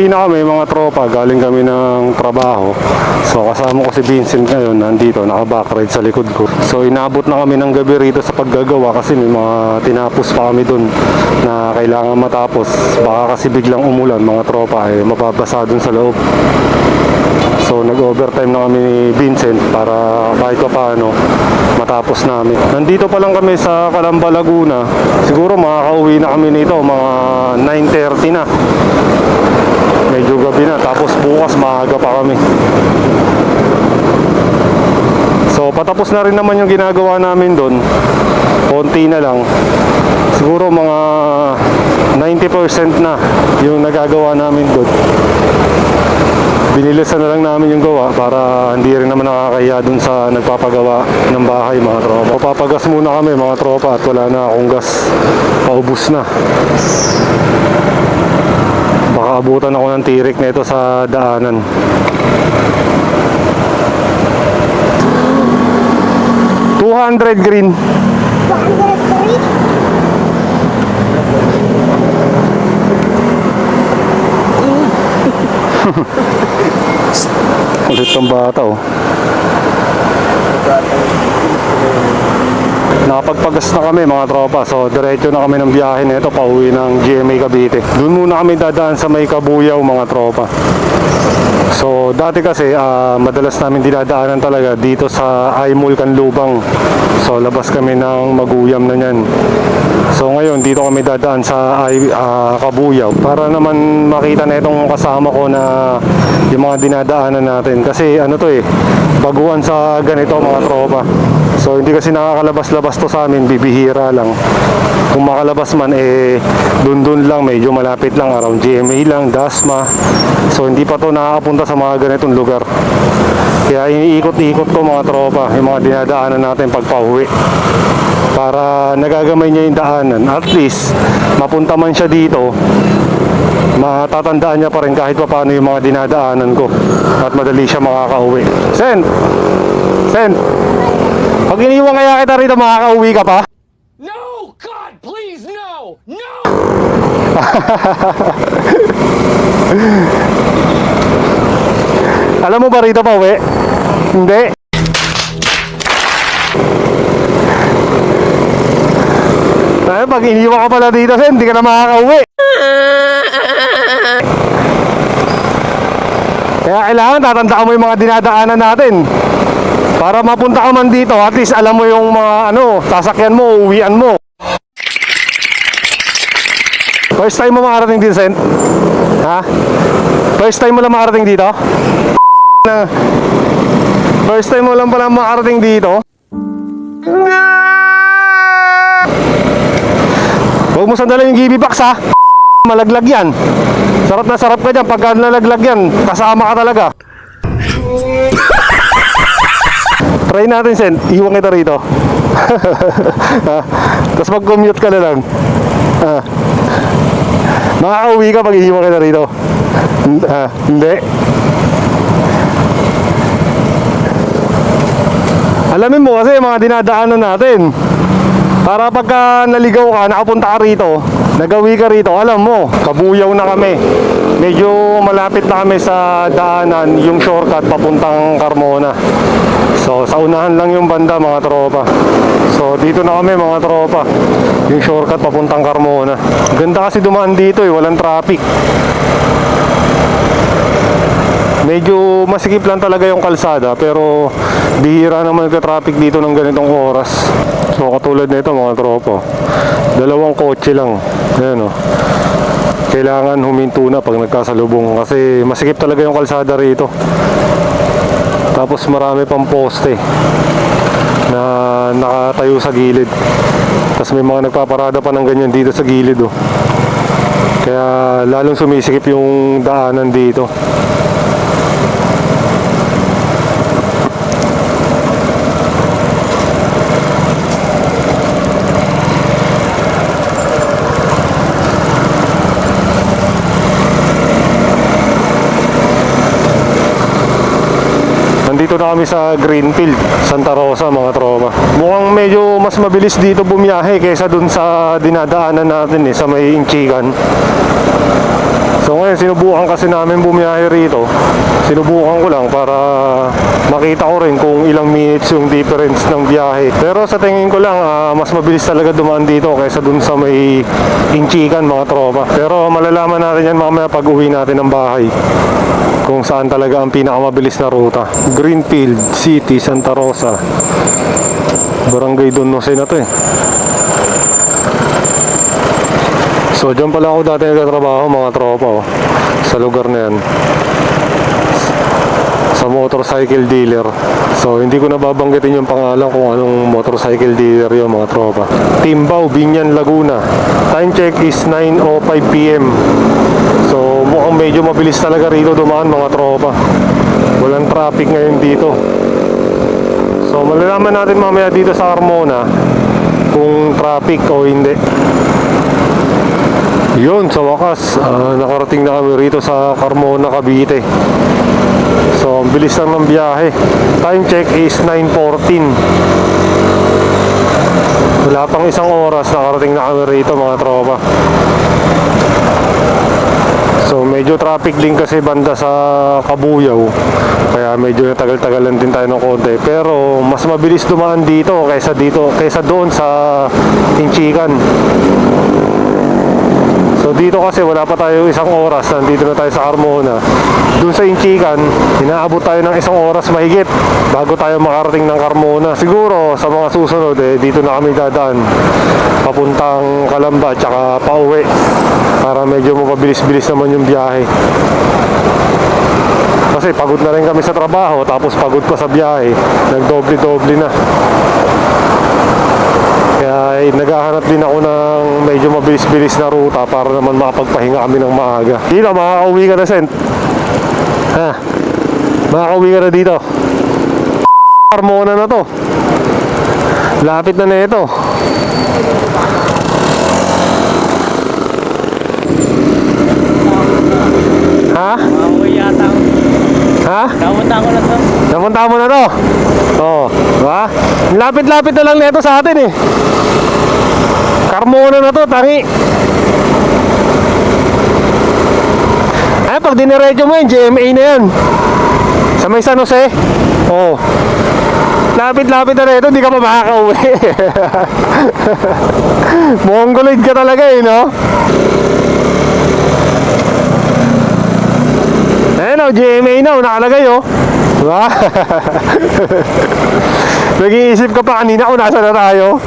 Pauwi na kami mga tropa, galing kami ng trabaho. So kasama ko si Vincent ngayon, nandito, naka-backride sa likod ko. So inabot na kami ng gabi rito sa paggagawa kasi may mga tinapos pa kami dun na kailangan matapos. Baka kasi biglang umulan mga tropa, mababasa dun sa loob. So nag-overtime na kami ni Vincent para kahit pa paano matapos namin. Nandito pa lang kami sa Calamba, Laguna. Siguro makakauwi na kami nito mga 9:30 na. Medyo gabi na, tapos bukas maaga pa kami. So patapos na rin naman yung ginagawa namin doon. Konti na lang. Siguro mga 90% na yung nagagawa namin doon. Binilisan na lang namin yung gawa para hindi rin naman nakakahiya dun sa nagpapagawa ng bahay mga tropa. Papagas muna kami mga tropa at wala na akong gas. Paubos na. Baka abutan ako ng tirik na ito sa daanan. $200 green. 203? Ulit ng bata oh. Nakapagpagas na kami mga tropa. So diretso na kami ng biyahe na ito pauwi ng GMA Cavite. Doon muna kami dadaan sa may Kabuyaw mga tropa. So dati kasi madalas namin dinadaanan talaga dito sa Aimol Canlubang. So labas kami ng Maguyam na yan. So ngayon dito kami dadaan sa Kabuyaw para naman makita na itong kasama ko na yung mga dinadaanan natin. Kasi ano to baguhan sa ganito mga tropa. So hindi kasi nakakalabas-labas to sa amin, bibihira lang. Kung makalabas man dun lang, medyo malapit lang, around GMA lang, Dasma. So hindi pa to nakakapunta sa mga ganitong lugar. Kaya iniikot-ikot ko mga tropa, yung mga dinadaanan natin pag pauwi. Para nagagamay niya yung daanan. At least mapunta man siya dito, matatandaan niya pa rin kahit pa paano yung mga dinadaanan ko. At madali siya makakauwi. Sen! Pag iniwan kaya kita rito, makakauwi ka pa? No! God, please, no! No! Alam mo ba rito pa uwi? Hindi. Pag iniwan ka pala dito, Sen, hindi ka na makakauwi. Kaya kailangan tatandaan mo yung mga dinadaanan natin. Para mapunta ka man dito, at least alam mo yung mga sasakyan mo, uwian mo. First time mo makarating dito, Sen? Ha? First time mo lang makarating dito? First time mo lang pala makarating dito? Huwag mo sandalin yung GB box ha. Malaglag yan. Sarap na sarap ka dyan. Pagka nalaglag yan, kasama ka talaga. Try natin, Sen. Iwan kita rito. Tapos mag-commute ka na lang. Makakauwi ka pag iiwan kita rito. Hindi. Alamin mo kasi mga dinadaanan natin. Para pagka naligaw ka, nakapunta ka rito, nagawi ka rito, alam mo, Kabuyaw na kami. Medyo malapit na kami sa daanan, yung shortcut papuntang Carmona. So sa unahan lang yung banda mga tropa. So dito na kami mga tropa, yung shortcut papuntang Carmona. Ganda kasi dumaan dito walang traffic. Medyo masikip lang talaga yung kalsada, pero bihira naman ka-traffic dito ng ganitong oras. So katulad nito mga tropa, dalawang kotse lang. Ayan kailangan huminto na pag nagkasalubong kasi masikip talaga yung kalsada rito. Tapos marami pang poste na nakatayo sa gilid. Tapos may mga nagpaparada pa ng ganyan dito sa gilid Kaya lalong sumisikip yung daanan dito. Nandito na kami sa Greenfield, Santa Rosa mga tropa. Mukhang medyo mas mabilis dito bumiyahe kaysa dun sa dinadaanan natin sa may Inchigan. So ngayon, sinubukan kasi namin bumiyahe rito. Sinubukan ko lang para makita ko rin kung ilang minutes yung difference ng biyahe. Pero sa tingin ko lang, mas mabilis talaga dumaan dito kaysa dun sa may Inchican, mga tropa. Pero malalaman natin yan mamaya pag uwi natin ng bahay, kung saan talaga ang pinakamabilis na ruta. Greenfield City, Santa Rosa. Barangay Don Jose na to eh. So dyan pala ako dati nagtatrabaho, mga tropa, oh, sa lugar na yan, sa motorcycle dealer. So hindi ko nababanggitin yung pangalan kung anong motorcycle dealer yun, mga tropa. Timbao, Binyan, Laguna. Time check is 9:05 PM. So mukhang medyo mabilis talaga rito dumaan, mga tropa. Walang traffic ngayon dito. So malalaman natin mamaya dito sa Carmona kung traffic o hindi. Yun, sa wakas, nakarating na kami rito sa Carmona, Cavite. So, ang bilis lang ng biyahe. Time check is 9:14. Wala pang isang oras, nakarating na kami rito, mga tropa. So, medyo traffic din kasi banda sa Kabuyaw. Kaya medyo natagal-tagalan din tayo ng konti. Pero, mas mabilis dumaan dito kaysa doon sa Inchican. So dito kasi wala pa tayo isang oras, nandito na tayo sa Carmona. Doon sa Inchican, inaabot tayo ng isang oras mahigit bago tayo makarating ng Carmona. Siguro sa mga susunod dito na kami dadaan papuntang Calamba tsaka pauwi para medyo mapabilis-bilis naman yung biyahe. Kasi pagod na rin kami sa trabaho, tapos pagod pa sa biyahe, nagdoble-doble na. Kaya naghahanap din ako ng medyo mabilis-bilis na ruta para naman makapagpahinga kami ng maaga. Dito, makakauwi ka na, Sent. Ha? Makakauwi ka na dito. Carmona na to. Lapit na ito. Ha? Makauwi yata ako. Ha? Napunta ko na to. Napunta mo na to? Oo. Diba? Lapit-lapit na lang nito sa atin eh. Carmona na to, tangi. Ay, pag diniretso mo yun, GMA na yan. Sa may San Jose. Oo. Lapit-lapit na nito, hindi ka pa makakauwi. Mongoloid ka talaga eh, no? Ayan o, GMA na o, nakalagay o. Diba? Nag-iisip ka pa kanina kung nasa na tayo.